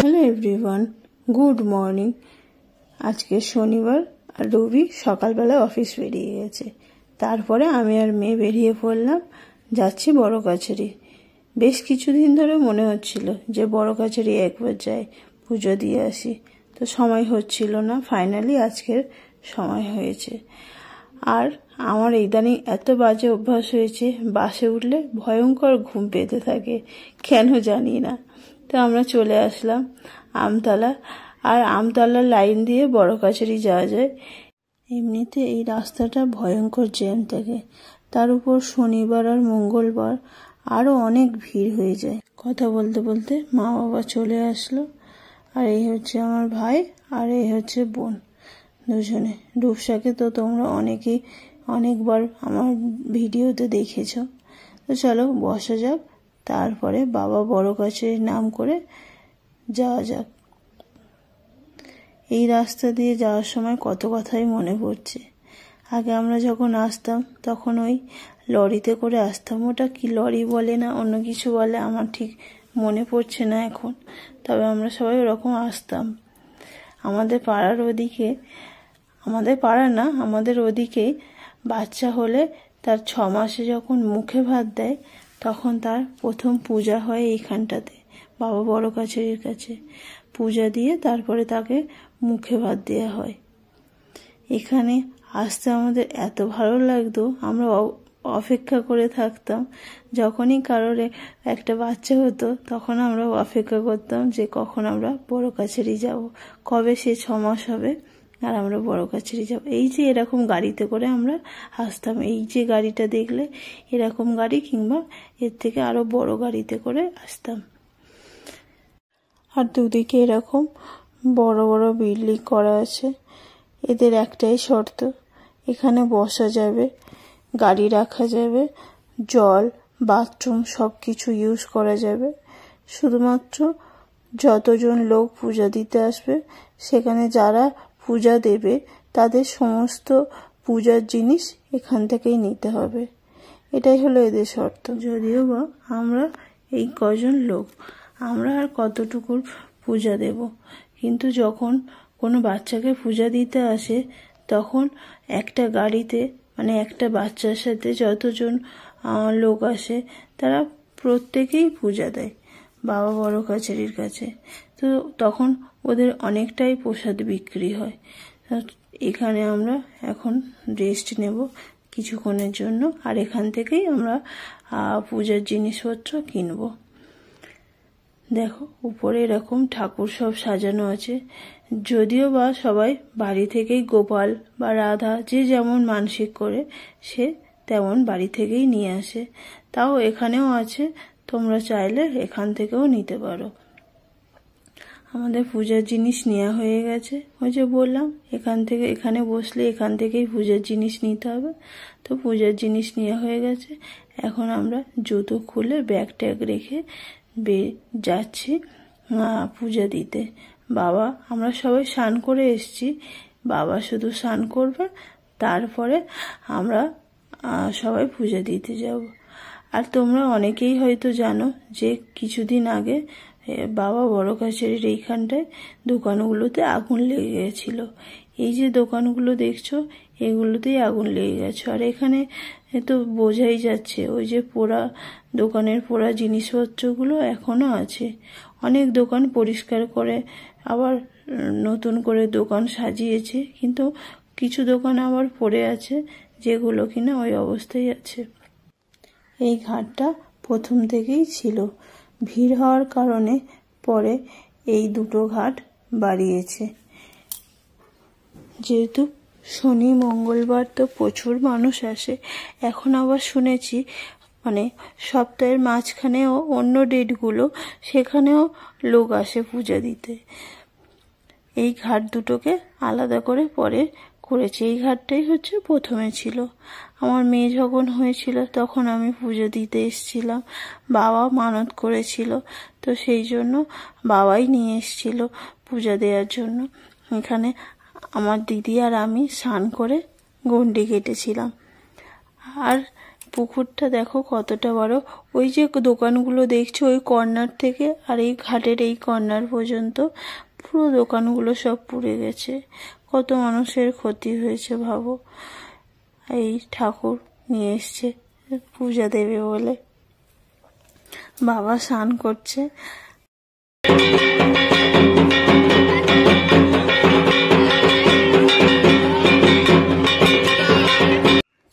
Hello everyone, good morning. আজকে শনিবার আর রবি সকালবেলা অফিস বেরিয়ে গেছে। তারপরে আমি আর মেয়ে বেরিয়ে পড়লাম, যাচ্ছি বড় কাছারি। বেশ কিছুদিন ধরে মনে হচ্ছিল যে বড় কাছারি একবার যাই, পুজো দিয়ে আসি, তো সময় হচ্ছিল না। ফাইনালি আজকের সময় হয়েছে। আর আমার ইদানিং এত বাজে অভ্যাস হয়েছে, বাসে উঠলে ভয়ঙ্কর ঘুম পেতে থাকে, কেন জানি না। তো আমরা চলে আসলাম আমতলা। আর আমতলার লাইন দিয়ে বড় কাছারি যাওয়া যায়। এমনিতে এই রাস্তাটা ভয়ঙ্কর জ্যাম থাকে, তার উপর শনিবার আর মঙ্গলবার আরও অনেক ভিড় হয়ে যায়। কথা বলতে বলতে মা বাবা চলে আসলো। আর এই হচ্ছে আমার ভাই, আর এই হচ্ছে বোন, দুজনে। রূপসাকে তো তোমরা অনেকেই অনেকবার আমার ভিডিওতে দেখেছ। তো চলো বসা যাক, তারপরে বাবা বড় কাছারির নাম করে যাওয়া যাক। এই রাস্তা দিয়ে যাওয়ার সময় কত কথাই মনে পড়ছে। আগে আমরা যখন আসতাম তখন ওই লরিতে করে আসতাম। ওটা কি লরি বলে না অন্য কিছু বলে, আমার ঠিক মনে পড়ছে না এখন। তবে আমরা সবাই ওরকম আসতাম। আমাদের পাড়ার ওদিকে, আমাদের পাড়া না, আমাদের ওদিকে বাচ্চা হলে তার 6 মাসে যখন মুখে ভাত দেয়, তখন তার প্রথম পূজা হয় এইখানটাতে, বাবা বড় কাছারির কাছে। পূজা দিয়ে তারপরে তাকে মুখে ভাত দেওয়া হয়। এখানে আসতে আমাদের এত ভালো লাগতো, আমরা অপেক্ষা করে থাকতাম। যখনই কারোর একটা বাচ্চা হতো তখন আমরা অপেক্ষা করতাম যে কখন আমরা বড় কাছারি যাব, কবে সে 6 মাস হবে আর আমরা বড় কাছারি যাব। এই যে এরকম গাড়িতে করে আমরা আসতাম। এই যে গাড়িটা দেখলে, এরকম গাড়ি কিংবা এর থেকে আরো বড় গাড়িতে করে আসতাম। আর দুদিকে এরকম বড় বড় বিল্ডিং করা আছে। এদের একটাই শর্ত, এখানে বসা যাবে, গাড়ি রাখা যাবে, জল, বাথরুম সব কিছু ইউজ করা যাবে। শুধুমাত্র যতজন লোক পূজা দিতে আসবে, সেখানে যারা পূজা দেবে তাদের সমস্ত পূজার জিনিস এখান থেকেই নিতে হবে। এটাই হলো এদের শর্ত। যদিও বা আমরা এই কজন লোক, আমরা আর কতটুকু পূজা দেব, কিন্তু যখন কোনো বাচ্চাকে পূজা দিতে আসে তখন একটা গাড়িতে, মানে একটা বাচ্চার সাথে যতজন লোক আসে তারা প্রত্যেকেই পূজা দেয় বাবা বড় কাছারির কাছে। তো তখন ওদের অনেকটাই প্রসাদ বিক্রি হয়। এখানে আমরা এখন রেস্ট নেব কিছুক্ষণের জন্য, আর এখান থেকেই আমরা পূজার জিনিসপত্র কিনব। দেখো উপরে এরকম ঠাকুর সব সাজানো আছে। যদিও বা সবাই বাড়ি থেকেই গোপাল বা রাধা যে যেমন মানসিক করে সে তেমন বাড়ি থেকেই নিয়ে আসে। তাও এখানেও আছে, তোমরা চাইলে এখান থেকেও নিতে পারো। আমাদের পূজার জিনিস নেওয়া হয়ে গেছে। ওই যে বললাম এখান থেকে, এখানে বসলে এখান থেকেই পূজার জিনিস নিতে হবে। তো পূজার জিনিস নেওয়া হয়ে গেছে। এখন আমরা জুতো খুলে ব্যাগ ট্যাগ রেখে যাচ্ছি পূজা দিতে। বাবা, আমরা সবাই স্নান করে এসছি, বাবা শুধু স্নান করবে, তারপরে আমরা সবাই পূজা দিতে যাব। আর তোমরা অনেকেই হয়তো জানো যে কিছুদিন আগে বাবা বড় কাছারির এইখানটায় দোকানগুলোতে আগুন লেগে গেছিল। এই যে দোকানগুলো দেখছো, এগুলোতেই আগুন লেগে গেছে। আর এখানে তো বোঝাই যাচ্ছে ওই যে পোড়া দোকানের পোড়া জিনিসপত্রগুলো এখনো আছে। অনেক দোকান পরিষ্কার করে আবার নতুন করে দোকান সাজিয়েছে, কিন্তু কিছু দোকান আবার পড়ে আছে যেগুলো কিনা ওই অবস্থায় আছে। এই ঘাটটা প্রথম থেকেই ছিল, ভিড় হওয়ার কারণে পরে এই দুটো ঘাট বাড়িয়েছে। যেহেতু শনি মঙ্গলবার তো প্রচুর মানুষ আসে। এখন আবার শুনেছি মানে সপ্তাহের মাঝখানেও অন্য ডেটগুলো, সেখানেও লোক আসে পূজা দিতে। এই ঘাট দুটোকে আলাদা করে পরে করেছে। এই ঘাটটাই হচ্ছে প্রথমে ছিল। আমার মেয়ে যখন হয়েছিল তখন আমি পুজো দিতে এসেছিলাম, বাবা মানত করেছিল, তো সেই জন্য বাবাই নিয়ে এসেছিল পূজা দেওয়ার জন্য। এখানে আমার দিদি আর আমি স্নান করে গন্ডি কেটেছিলাম। আর পুকুরটা দেখো কতটা বড়। ওই যে দোকানগুলো দেখছো ওই কর্নার থেকে আর এই ঘাটের এই কর্নার পর্যন্ত পুরো দোকানগুলো সব পুড়ে গেছে। কত মানুষের ক্ষতি হয়েছে ভাবো। এই ঠাকুর নিয়ে এসছে পূজা দেবে বলে। বাবা স্নান করছে।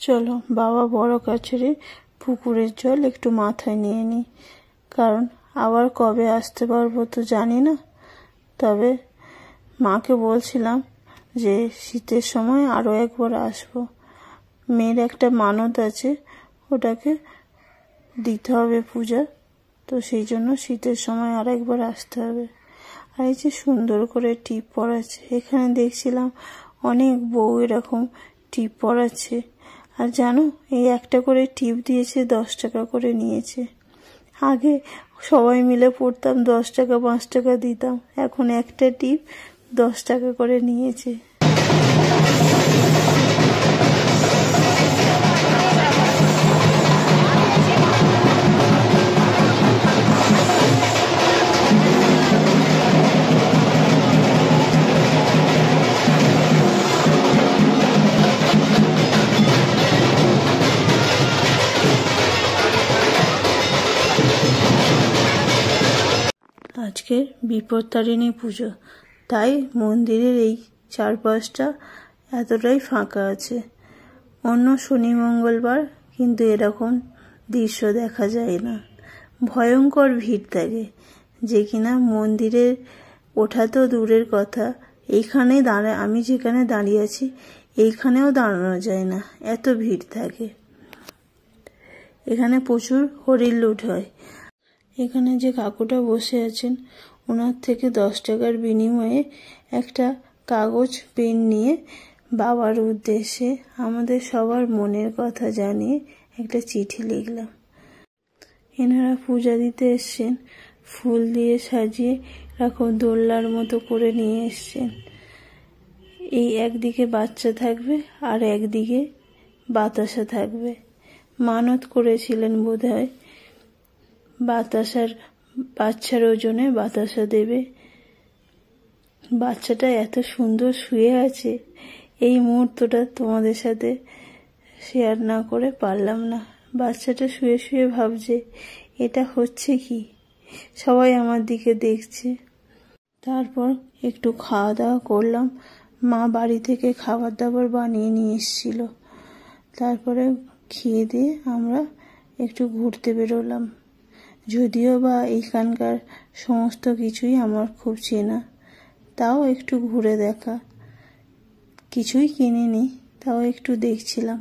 চলো বাবা বড় কাছারি পুকুরের জল একটু মাথায় নিয়ে নিই, কারণ আবার কবে আসতে পারবো তো জানি না। তবে মাকে বলছিলাম যে শীতের সময় আরও একবার আসবো। মেয়ের একটা মানত আছে, ওটাকে দিতে হবে পূজা, তো সেই জন্য শীতের সময় আর একবার আসতে হবে। আর এই যে সুন্দর করে টিপ পরাচ্ছে, এখানে দেখছিলাম অনেক বউ এরকম টিপ পরাচ্ছে। আর জানো এই একটা করে টিপ দিয়েছে 10 টাকা করে নিয়েছে। আগে সবাই মিলে পড়তাম 10 টাকা 5 টাকা দিতাম, এখন একটা টিপ 10 টাকা করে নিয়েছে। আজকে বিপত্তারিণী পুজো, তাই মন্দিরের এই চারপাশটা এতটাই ফাঁকা আছে। অন্য শনি মঙ্গলবার কিন্তু এরকম দৃশ্য দেখা যায় না। ভয়ঙ্কর ভিড় থাকে, যে কিনা মন্দিরে ওঠা তো দূরের কথা, এইখানে আমি যেখানে দাঁড়িয়ে আছি এইখানেও দাঁড়ানো যায় না, এত ভিড় থাকে। এখানে প্রচুর হরিণ লুট হয়। এখানে যে কাকুটা বসে আছেন ওনার থেকে 10 টাকার বিনিময়ে একটা কাগজ পেন নিয়ে বাবার উদ্দেশ্যে আমাদের সবার মনের কথা জানিয়ে একটা চিঠি লিখলাম। এনারা পূজা দিতে এসছেন, ফুল দিয়ে সাজিয়ে এরকম দোলনার মতো করে নিয়ে এসছেন। এই একদিকে বাচ্চা থাকবে আর একদিকে বাতাসা থাকবে। মানত করেছিলেন বোধহয় বাচ্চার ওজনে বাতাসা দেবে। বাচ্চাটা এত সুন্দর শুয়ে আছে, এই মুহূর্তটা তোমাদের সাথে শেয়ার না করে পারলাম না। বাচ্চাটা শুয়ে শুয়ে ভাবছে এটা হচ্ছে কি, সবাই আমার দিকে দেখছে। তারপর একটু খাওয়া দাওয়া করলাম। মা বাড়ি থেকে খাবার দাবার বানিয়ে নিয়ে এসেছিল। তারপরে খেয়ে দিয়ে আমরা একটু ঘুরতে বেরোলাম। যদিও বা এখানকার সমস্ত কিছুই আমার খুব চেনা, তাও একটু ঘুরে দেখা। কিছুই কিনিনি, তাও একটু দেখছিলাম।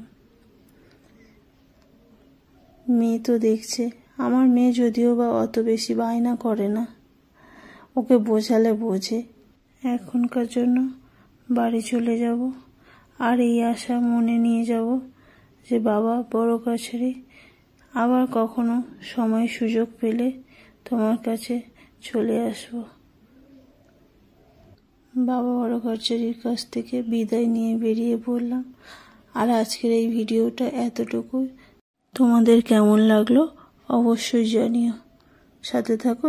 মেয়ে তো দেখছে। আমার মেয়ে যদিও বা অত বেশি বায়না করে না, ওকে বোঝালে বোঝে। এখনকার জন্য বাড়ি চলে যাব, আর এই আশা মনে নিয়ে যাব যে বাবা বড় কাছারি আবার কখনো সময় সুযোগ পেলে তোমার কাছে চলে আসব। বাবা বড় কাছারির কাছ থেকে বিদায় নিয়ে বেরিয়ে পড়লাম। আর আজকের এই ভিডিওটা এতটুকুই। তোমাদের কেমন লাগলো অবশ্যই জানিও। সাথে থাকো।